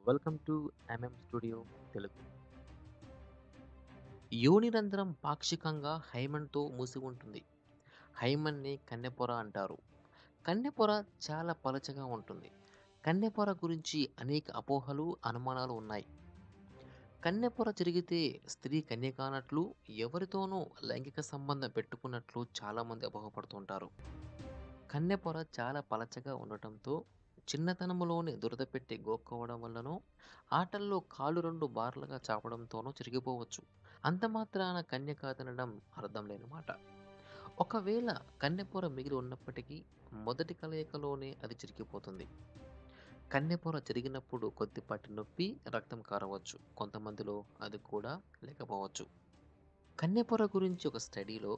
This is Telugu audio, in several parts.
Welcome to studio Telugu. యోనిరంధ్రం పాక్షికంగా హైమన్‌తో మూసి ఉంటుంది. హైమన్‌ని కన్నెపొర అంటారు. కన్నెపొర చాలా పలచగా ఉంటుంది. కన్నెపొర గురించి అనేక అపోహలు, అనుమానాలు ఉన్నాయి. కన్నెపొర చిరిగితే స్త్రీ కన్య కానట్లు, ఎవరితోనూ లైంగిక సంబంధం పెట్టుకున్నట్లు చాలామంది అపోహపడుతుంటారు. కన్నెపొర చాలా పలచగా ఉండటంతో చిన్నతనంలోనే దురద పెట్టి గోక్కోవడం వల్లనో, ఆటల్లో కాళ్ళు 2 బార్లుగా చాపడంతోనో చిరిగిపోవచ్చు. అంత మాత్రాన కన్య కాదనడం అర్థం లేని మాట. ఒకవేళ కన్నెపొర మిగిలి ఉన్నప్పటికీ మొదటి కలయికలోనే అది చిరిగిపోతుంది. కన్నెపొర చిరిగినప్పుడు కొద్దిపాటి నొప్పి, రక్తం కారవచ్చు. కొంతమందిలో అది కూడా లేకపోవచ్చు. కన్నెపొర గురించి ఒక స్టడీలో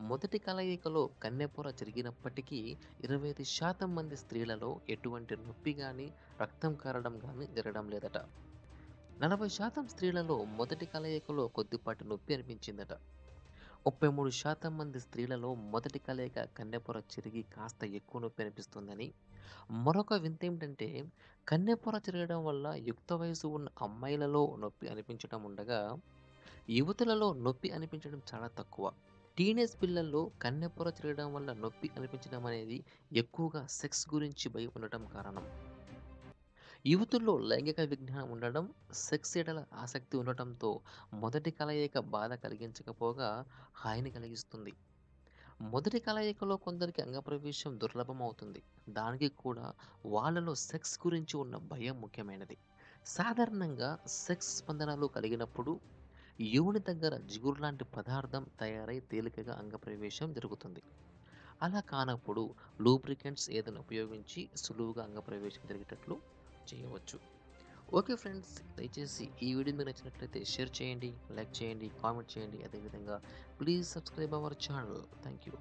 మొదటి కలయికలో కన్నెపొర జరిగినప్పటికీ 25% మంది స్త్రీలలో ఎటువంటి నొప్పి గాని, రక్తం కారడం గాని జరగడం లేదట. 40% స్త్రీలలో మొదటి కలయికలో కొద్దిపాటి నొప్పి అనిపించిందట. 33% మంది స్త్రీలలో మొదటి కలయిక కన్నెపొర చిరిగి కాస్త ఎక్కువ నొప్పి అనిపిస్తుందని, మరొక వింతేమిటంటే కన్నెపొర చిరగడం వల్ల యుక్త వయసు ఉన్న అమ్మాయిలలో నొప్పి అనిపించడం ఉండగా, యువతులలో నొప్పి అనిపించడం చాలా తక్కువ. టీనేజ్ పిల్లల్లో కన్నెపొర చిరగడం వల్ల నొప్పి అనిపించడం అనేది ఎక్కువగా సెక్స్ గురించి భయం ఉండటం కారణం. యువతుల్లో లైంగిక విజ్ఞానం ఉండడం, సెక్స్ ఎడల ఆసక్తి ఉండటంతో మొదటి కలయిక బాధ కలిగించకపోగా హాయిని కలిగిస్తుంది. మొదటి కలయికలో కొందరికి అంగప్రవేశం దుర్లభం అవుతుంది. దానికి కూడా వాళ్ళలో సెక్స్ గురించి ఉన్న భయం ముఖ్యమైనది. సాధారణంగా సెక్స్ స్పందనలు కలిగినప్పుడు యోని దగ్గర జిగురు లాంటి పదార్థం తయారై తేలికగా అంగప్రవేశం జరుగుతుంది. అలా కానప్పుడు లూబ్రికెంట్స్ ఏదైనా ఉపయోగించి సులువుగా అంగప్రవేశం జరిగేటట్లు చేయవచ్చు. ఓకే ఫ్రెండ్స్, దయచేసి ఈ వీడియో మీకు నచ్చినట్లయితే షేర్ చేయండి, లైక్ చేయండి, కామెంట్ చేయండి. అదేవిధంగా please subscribe our channel. Thank you.